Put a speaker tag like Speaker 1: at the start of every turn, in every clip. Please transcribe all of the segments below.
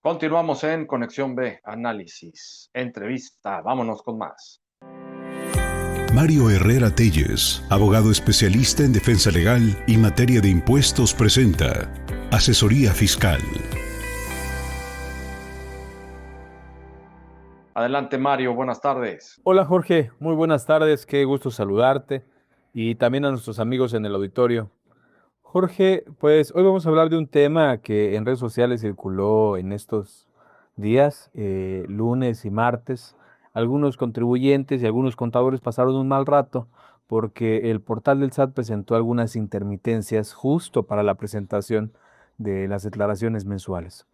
Speaker 1: Continuamos en Conexión B, análisis, entrevista. Vámonos con más.
Speaker 2: Mario Herrera Telles, abogado especialista en defensa legal y materia de impuestos, presenta Asesoría Fiscal.
Speaker 1: Adelante, Mario, buenas tardes.
Speaker 3: Hola Jorge, muy buenas tardes, qué gusto saludarte y también a nuestros amigos en el auditorio. Jorge, pues hoy vamos a hablar de un tema que en redes sociales circuló en estos días, lunes y martes. Algunos contribuyentes y algunos contadores pasaron un mal rato porque el portal del SAT presentó algunas intermitencias justo para la presentación de las declaraciones mensuales.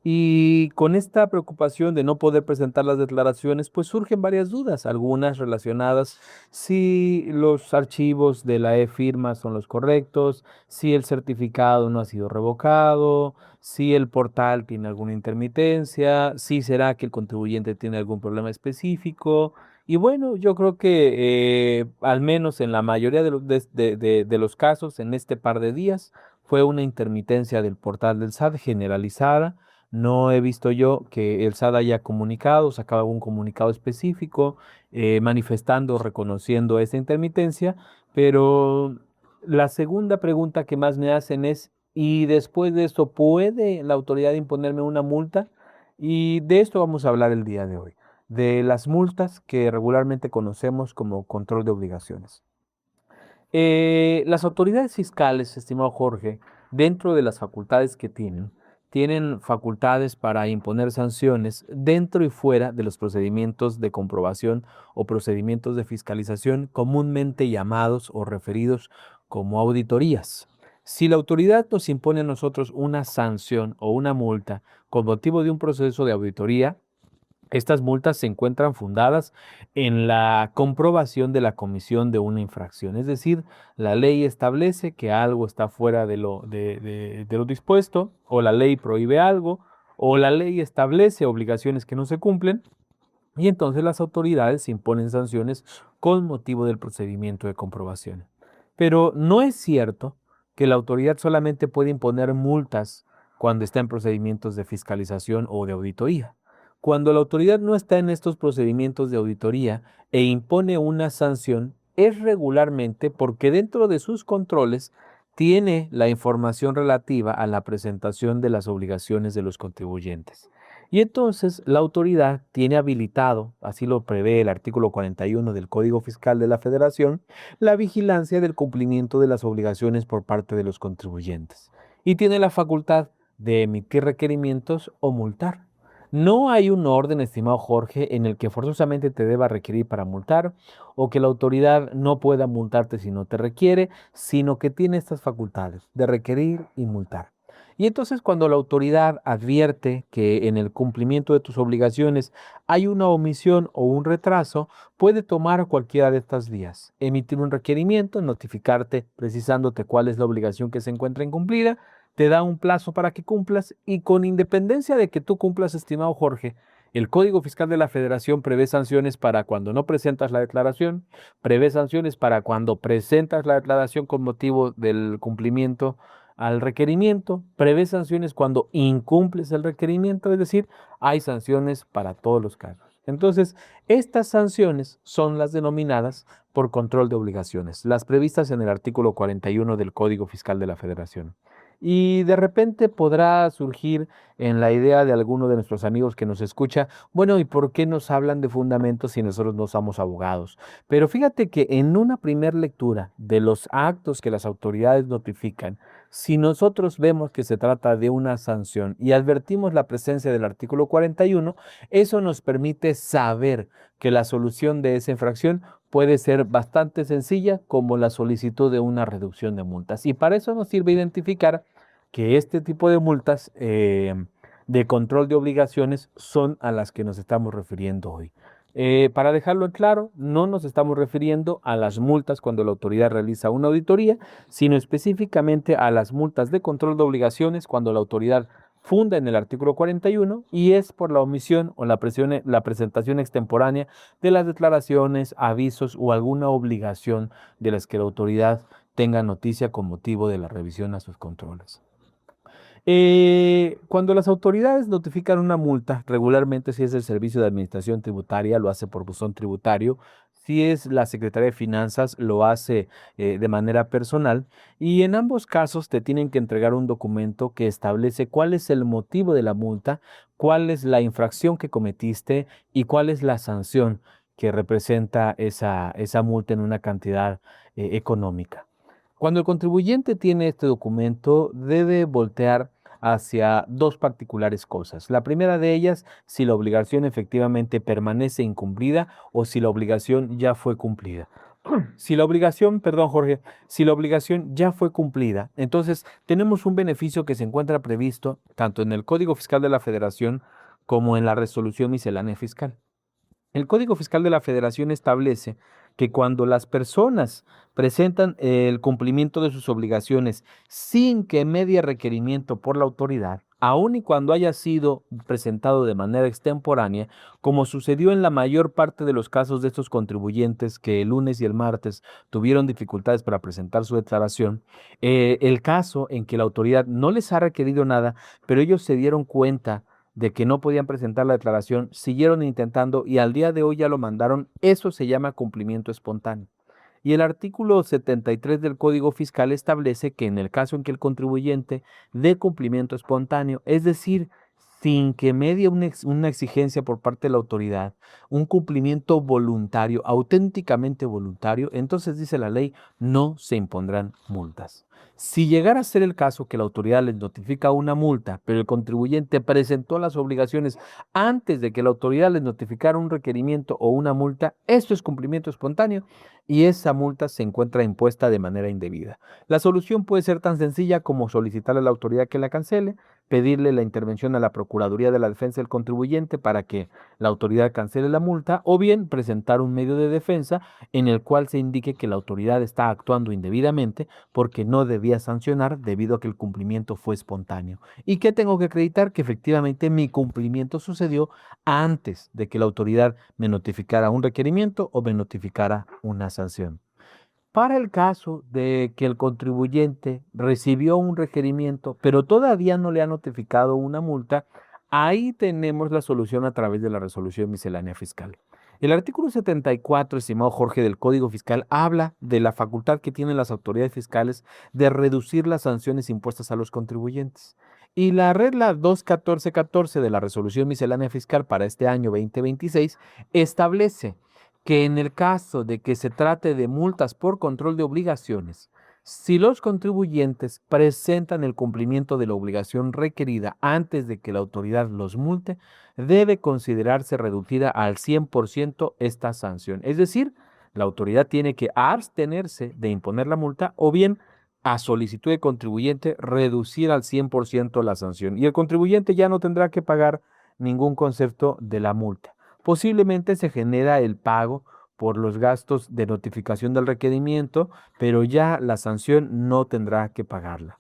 Speaker 3: Y con esta preocupación de no poder presentar las declaraciones, pues surgen varias dudas, algunas relacionadas si los archivos de la e-firma son los correctos, si el certificado no ha sido revocado, si el portal tiene alguna intermitencia, si será que el contribuyente tiene algún problema específico. Y bueno, yo creo que al menos en la mayoría de los casos, en este par de días, fue una intermitencia del portal del SAT generalizada. No he visto yo que el SAT haya comunicado, sacado algún comunicado específico, manifestando, reconociendo esa intermitencia, pero la segunda pregunta que más me hacen es, ¿y después de esto puede la autoridad imponerme una multa? Y de esto vamos a hablar el día de hoy, de las multas que regularmente conocemos como control de obligaciones. Las autoridades fiscales, estimado Jorge, dentro de las facultades que tienen facultades para imponer sanciones dentro y fuera de los procedimientos de comprobación o procedimientos de fiscalización comúnmente llamados o referidos como auditorías. Si la autoridad nos impone a nosotros una sanción o una multa con motivo de un proceso de auditoría, estas multas se encuentran fundadas en la comprobación de la comisión de una infracción, es decir, la ley establece que algo está fuera de lo dispuesto, o la ley prohíbe algo, o la ley establece obligaciones que no se cumplen, y entonces las autoridades imponen sanciones con motivo del procedimiento de comprobación. Pero no es cierto que la autoridad solamente puede imponer multas cuando está en procedimientos de fiscalización o de auditoría. Cuando la autoridad no está en estos procedimientos de auditoría e impone una sanción, es regularmente porque dentro de sus controles tiene la información relativa a la presentación de las obligaciones de los contribuyentes. Y entonces la autoridad tiene habilitado, así lo prevé el artículo 41 del Código Fiscal de la Federación, la vigilancia del cumplimiento de las obligaciones por parte de los contribuyentes. Y tiene la facultad de emitir requerimientos o multar. No hay un orden, estimado Jorge, en el que forzosamente te deba requerir para multar o que la autoridad no pueda multarte si no te requiere, sino que tiene estas facultades de requerir y multar. Y entonces cuando la autoridad advierte que en el cumplimiento de tus obligaciones hay una omisión o un retraso, puede tomar cualquiera de estas vías. Emitir un requerimiento, notificarte precisándote cuál es la obligación que se encuentra incumplida, te da un plazo para que cumplas y con independencia de que tú cumplas, estimado Jorge, el Código Fiscal de la Federación prevé sanciones para cuando no presentas la declaración, prevé sanciones para cuando presentas la declaración con motivo del cumplimiento al requerimiento, prevé sanciones cuando incumples el requerimiento, es decir, hay sanciones para todos los casos. Entonces, estas sanciones son las denominadas por control de obligaciones, las previstas en el artículo 41 del Código Fiscal de la Federación. Y de repente podrá surgir en la idea de alguno de nuestros amigos que nos escucha, bueno, ¿y por qué nos hablan de fundamentos si nosotros no somos abogados? Pero fíjate que en una primera lectura de los actos que las autoridades notifican, si nosotros vemos que se trata de una sanción y advertimos la presencia del artículo 41, eso nos permite saber que la solución de esa infracción puede ser bastante sencilla, como la solicitud de una reducción de multas. Y para eso nos sirve identificar que este tipo de multas de control de obligaciones son a las que nos estamos refiriendo hoy. Para dejarlo en claro, no nos estamos refiriendo a las multas cuando la autoridad realiza una auditoría, sino específicamente a las multas de control de obligaciones cuando la autoridad funda en el artículo 41 y es por la omisión o la presentación extemporánea de las declaraciones, avisos o alguna obligación de las que la autoridad tenga noticia con motivo de la revisión a sus controles. Cuando las autoridades notifican una multa, regularmente si es el Servicio de Administración Tributaria, lo hace por buzón tributario. Si es la Secretaría de Finanzas, lo hace de manera personal. Y en ambos casos te tienen que entregar un documento que establece cuál es el motivo de la multa, cuál es la infracción que cometiste y cuál es la sanción que representa esa multa en una cantidad económica. Cuando el contribuyente tiene este documento, debe voltear hacia dos particulares cosas. La primera de ellas, si la obligación efectivamente permanece incumplida o si la obligación ya fue cumplida. Si la obligación, perdón Jorge, si la obligación ya fue cumplida, entonces tenemos un beneficio que se encuentra previsto tanto en el Código Fiscal de la Federación como en la Resolución Miscelánea Fiscal. El Código Fiscal de la Federación establece que cuando las personas presentan el cumplimiento de sus obligaciones sin que medie requerimiento por la autoridad, aun y cuando haya sido presentado de manera extemporánea, como sucedió en la mayor parte de los casos de estos contribuyentes que el lunes y el martes tuvieron dificultades para presentar su declaración, el caso en que la autoridad no les ha requerido nada, pero ellos se dieron cuenta de que no podían presentar la declaración, siguieron intentando y al día de hoy ya lo mandaron, eso se llama cumplimiento espontáneo. Y el artículo 73 del Código Fiscal establece que en el caso en que el contribuyente dé cumplimiento espontáneo, es decir, sin que medie una exigencia por parte de la autoridad, un cumplimiento voluntario, auténticamente voluntario, entonces dice la ley, no se impondrán multas. Si llegara a ser el caso que la autoridad les notifica una multa, pero el contribuyente presentó las obligaciones antes de que la autoridad les notificara un requerimiento o una multa, esto es cumplimiento espontáneo y esa multa se encuentra impuesta de manera indebida. La solución puede ser tan sencilla como solicitarle a la autoridad que la cancele, pedirle la intervención a la Procuraduría de la Defensa del Contribuyente para que la autoridad cancele la multa o bien presentar un medio de defensa en el cual se indique que la autoridad está actuando indebidamente porque no debía sancionar debido a que el cumplimiento fue espontáneo. ¿Y qué tengo que acreditar? Que efectivamente mi cumplimiento sucedió antes de que la autoridad me notificara un requerimiento o me notificara una sanción. Para el caso de que el contribuyente recibió un requerimiento, pero todavía no le ha notificado una multa, ahí tenemos la solución a través de la resolución miscelánea fiscal. El artículo 74, estimado Jorge, del Código Fiscal habla de la facultad que tienen las autoridades fiscales de reducir las sanciones impuestas a los contribuyentes. Y la regla 21414 de la resolución miscelánea fiscal para este año 2026 establece que en el caso de que se trate de multas por control de obligaciones, si los contribuyentes presentan el cumplimiento de la obligación requerida antes de que la autoridad los multe, debe considerarse reducida al 100% esta sanción. Es decir, la autoridad tiene que abstenerse de imponer la multa o bien a solicitud de contribuyente reducir al 100% la sanción. Y el contribuyente ya no tendrá que pagar ningún concepto de la multa. Posiblemente se genera el pago por los gastos de notificación del requerimiento, pero ya la sanción no tendrá que pagarla.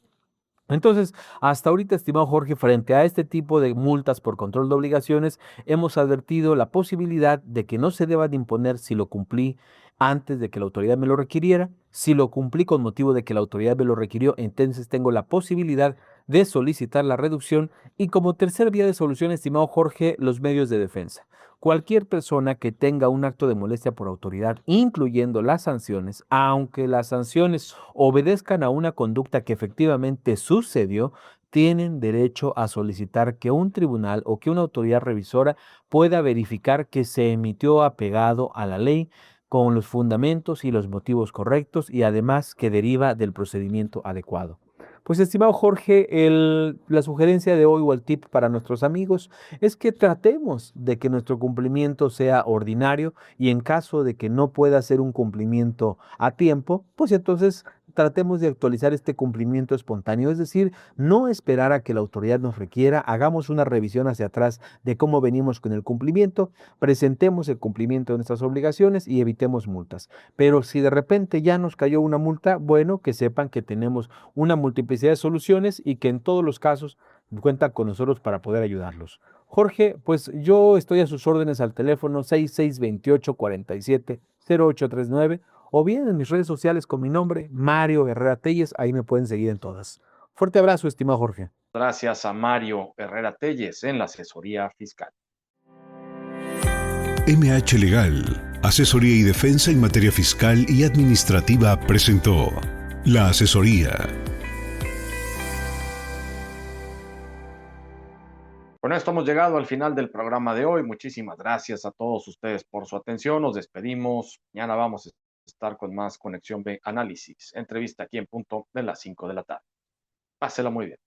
Speaker 3: Entonces, hasta ahorita, estimado Jorge, frente a este tipo de multas por control de obligaciones, hemos advertido la posibilidad de que no se deban de imponer si lo cumplí antes de que la autoridad me lo requiriera. Si lo cumplí con motivo de que la autoridad me lo requirió, entonces tengo la posibilidad de solicitar la reducción. Y como tercer vía de solución, estimado Jorge, los medios de defensa. Cualquier persona que tenga un acto de molestia por autoridad, incluyendo las sanciones, aunque las sanciones obedezcan a una conducta que efectivamente sucedió, tienen derecho a solicitar que un tribunal o que una autoridad revisora pueda verificar que se emitió apegado a la ley con los fundamentos y los motivos correctos y además que deriva del procedimiento adecuado. Pues estimado Jorge, la sugerencia de hoy o el tip para nuestros amigos es que tratemos de que nuestro cumplimiento sea ordinario y en caso de que no pueda ser un cumplimiento a tiempo, pues entonces tratemos de actualizar este cumplimiento espontáneo, es decir, no esperar a que la autoridad nos requiera, hagamos una revisión hacia atrás de cómo venimos con el cumplimiento, presentemos el cumplimiento de nuestras obligaciones y evitemos multas. Pero si de repente ya nos cayó una multa, bueno, que sepan que tenemos una multiplicidad de soluciones y que en todos los casos cuentan con nosotros para poder ayudarlos. Jorge, pues yo estoy a sus órdenes al teléfono 6628-470839 o bien en mis redes sociales con mi nombre, Mario Herrera Telles, ahí me pueden seguir en todas. Fuerte abrazo, estimado Jorge.
Speaker 1: Gracias a Mario Herrera Telles en la asesoría fiscal.
Speaker 2: MH Legal, asesoría y defensa en materia fiscal y administrativa presentó la asesoría.
Speaker 1: Con esto hemos llegado al final del programa de hoy. Muchísimas gracias a todos ustedes por su atención. Nos despedimos. Mañana vamos a estar con más Conexión B Análisis. Entrevista aquí en punto de las 5 de la tarde. Pásela muy bien.